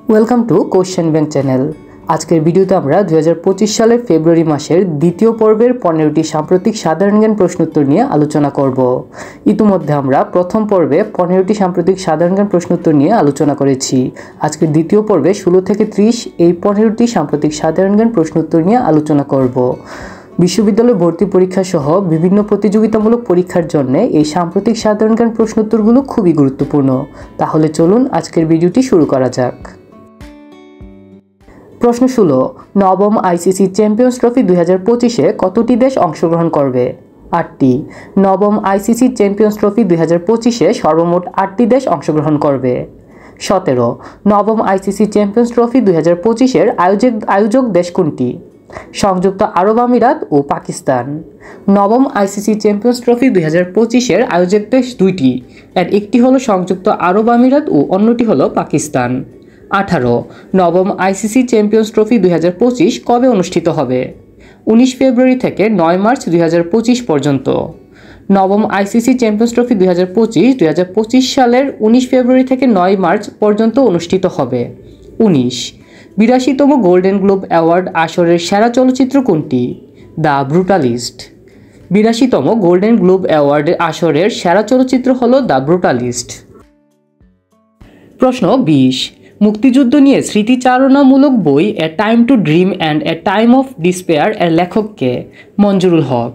Welcome to question bank channel. আজকের ভিডিওতে আমরা 2025 সালের ফেব্রুয়ারি মাসের দ্বিতীয় পর্বের 15টি সাম্প্রতিক সাধারণ জ্ঞান প্রশ্নোত্তর নিয়ে আলোচনা করব। ইতিমধ্যে আমরা প্রথম পর্বে 15টি সাম্প্রতিক সাধারণ জ্ঞান প্রশ্নোত্তর নিয়ে আলোচনা করেছি। আজকের দ্বিতীয় পর্বে 16 থেকে 30 এই 15টি সাম্প্রতিক সাধারণ জ্ঞান প্রশ্নোত্তর নিয়ে আলোচনা করব। বিশ্ববিদ্যালয় ভর্তি পরীক্ষা সহ বিভিন্ন প্রতিযোগিতামূলক পরীক্ষার জন্য এই সাম্প্রতিক সাধারণ জ্ঞান প্রশ্নোত্তরগুলো খুবই গুরুত্বপূর্ণ। তাহলে চলুন আজকের ভিডিওটি শুরু করা যাক। প্রশ্ন 16, নবম আইসিসি চ্যাম্পিয়ন্স ট্রফি 2025-এ কতটি দেশ অংশগ্রহণ করবে? 8টি। নবম আইসিসি চ্যাম্পিয়ন্স ট্রফি 2025-এ সর্বমোট 8টি দেশ অংশগ্রহণ করবে। 17, নবম আইসিসি চ্যাম্পিয়ন্স ট্রফি 2025-এর আয়োজক দেশ কোনটি? সংযুক্ত আরব আমিরাত ও পাকিস্তান। নবম আইসিসি চ্যাম্পিয়ন্স ট্রফি 2025-এর আয়োজক দেশ দুইটি, এর একটি হলো সংযুক্ত আরব আমিরাত ও অন্যটি হলো পাকিস্তান। 18, নবম আইসিসি চ্যাম্পিয়ন্স ট্রফি 2025 কবে অনুষ্ঠিত হবে? 19 ফেব্রুয়ারি থেকে 9 মার্চ 2025 পর্যন্ত। নবম আইসিসি চ্যাম্পিয়ন্স ট্রফি 2025 সালের 19 ফেব্রুয়ারি থেকে 9 মার্চ পর্যন্ত অনুষ্ঠিত হবে। 19, 82তম গোল্ডেন গ্লোব অ্যাওয়ার্ড আসরের সেরা চলচ্চিত্র কোনটি? The Brutalist. 82তম গোল্ডেন গ্লোব অ্যাওয়ার্ড আসরের সেরা চলচ্চিত্র হল দ্য ব্রুটালিস্ট। প্রশ্ন 20, মুক্তিযুদ্ধ নিয়ে স্মৃতিচারণামূলক বই এ time to dream and a time of despair এর লেখককে? মঞ্জুরুল হক।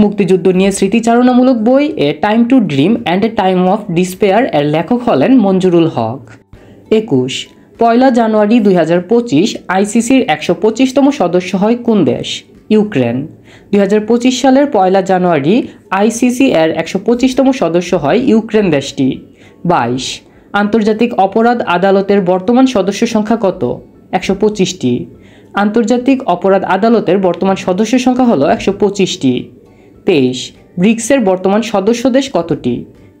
মুক্তিযুদ্ধ নিয়ে স্মৃতিচারণামূলক বই এ time to dream and a time of despair এর লেখক হলেন মঞ্জুরুল হক। 21, পয়লা জানুয়ারি 2025 আইসিসির 125তম সদস্য হয় কোন দেশ? ইউক্রেন। 2025 সালের পয়লা জানুয়ারি আইসিসি এর 125তম সদস্য হয় ইউক্রেন দেশটি। 22, আন্তর্জাতিক অপরাধ আদালতের বর্তমান সদস্য সংখ্যা কত? 125টি। আন্তর্জাতিক অপরাধ আদালতের বর্তমান সদস্য সংখ্যা হলো 125টি। 23, ব্রিক্সের বর্তমান সদস্য দেশ কতটি?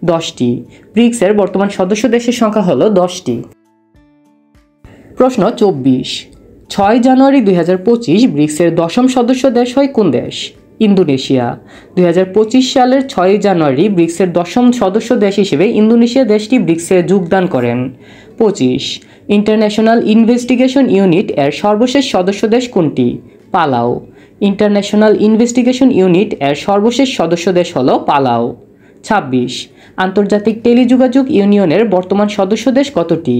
10টি। ব্রিক্সের বর্তমান সদস্য দেশের সংখ্যা হলো 10টি। প্রশ্ন 24, 6 জানুয়ারি 2025 ব্রিক্সের 10ম সদস্য দেশ হয় কোন দেশ? ইন্দোনেশিয়া। 2025 সালের 6 জানুয়ারি ব্রিক্সের 10ম সদস্য দেশ হিসেবে ইন্দোনেশিয়া দেশটি ব্রিক্সে যোগদান করেন। 25, ইন্টারন্যাশনাল ইনভেস্টিগেশন ইউনিট এর সর্বশেষ সদস্য দেশ কোনটি? পালাও। ইন্টারন্যাশনাল ইনভেস্টিগেশন ইউনিট এর সর্বশেষ সদস্য দেশ হল পালাও। 26, আন্তর্জাতিক টেলিযোগাযোগ ইউনিয়নের বর্তমান সদস্য দেশ কতটি?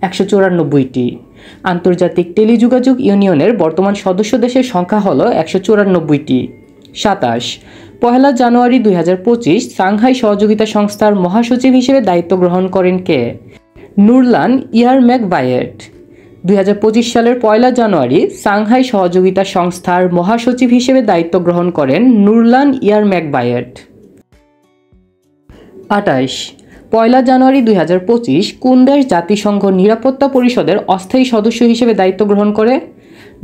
194টি। আন্তর্জাতিক টেলিযোগাযোগ ইউনিয়নের বর্তমান সদস্য দেশের সংখ্যা হল 194টি। 27, পহেলা জানুয়ারি 2025 সাংহাই সহযোগিতা সংস্থার মহাসচিব হিসেবে দায়িত্ব গ্রহণ করেন কে? নুরলান ইয়ারম্যাকবায়েট। 2025 সালের পয়লা জানুয়ারি সাংহাই সহযোগিতা সংস্থার মহাসচিব হিসেবে দায়িত্ব গ্রহণ করেন নুরলান ইয়ারম্যাকবায়েট। 28, পয়লা জানুয়ারি 2025 কোন দেশ জাতিসংঘ নিরাপত্তা পরিষদের অস্থায়ী সদস্য হিসেবে দায়িত্ব গ্রহণ করে?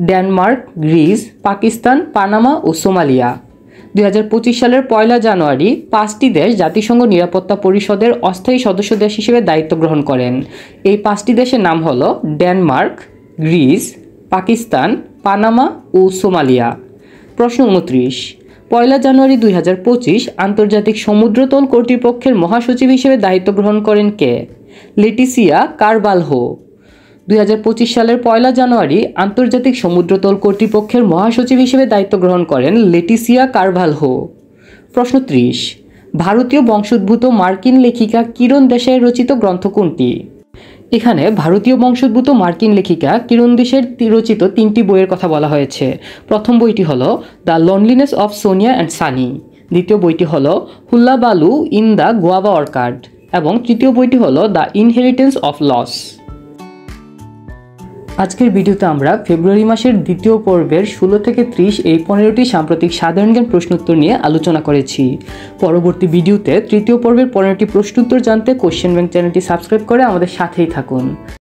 ডেনমার্ক, গ্রিস, পাকিস্তান, পানামা ও সোমালিয়া। 2025 সালের পয়লা জানুয়ারি 5টি দেশ জাতিসংঘ নিরাপত্তা পরিষদের অস্থায়ী সদস্য দেশ হিসেবে দায়িত্ব গ্রহণ করেন। এই 5টি দেশের নাম হল ডেনমার্ক, গ্রিস, পাকিস্তান, পানামা ও সোমালিয়া। প্রশ্ন 29, পয়লা জানুয়ারি 2025 আন্তর্জাতিক সমুদ্রতল কর্তৃপক্ষের মহাসচিব হিসেবে দায়িত্ব গ্রহণ করেন কে? লেটিসিয়া কারভালহো। 2025 সালের পয়লা জানুয়ারি আন্তর্জাতিক সমুদ্রতল কর্তৃপক্ষের মহাসচিব হিসেবে দায়িত্ব গ্রহণ করেন লেটিসিয়া কারভালহো। প্রশ্ন 30, ভারতীয় বংশোদ্ভূত মার্কিন লেখিকা কিরণ দেশাইয়ের রচিত গ্রন্থ কোনটি? এখানে ভারতীয় বংশোদ্ভূত মার্কিন লেখিকা কিরণ দেশাইয়ের রচিত 3টি বইয়ের কথা বলা হয়েছে। প্রথম বইটি হলো the loneliness of Sonia and sunny, দ্বিতীয় বইটি হলো হুল্লাবালু ইন দ্য গুয়াভা অর্কার্ড এবং তৃতীয় বইটি হলো দ্য ইনহেরিটেন্স অফ লস। আজকের ভিডিওতে আমরা ফেব্রুয়ারি মাসের দ্বিতীয় পর্বের 16 থেকে 30 এই 15টি সাম্প্রতিক সাধারণ জ্ঞান প্রশ্নোত্তর নিয়ে আলোচনা করেছি। পরবর্তী ভিডিওতে তৃতীয় পর্বের 15টি প্রশ্নোত্তর জানতে কোশ্চেন ব্যাংক চ্যানেলটি সাবস্ক্রাইব করে আমাদের সাথেই থাকুন।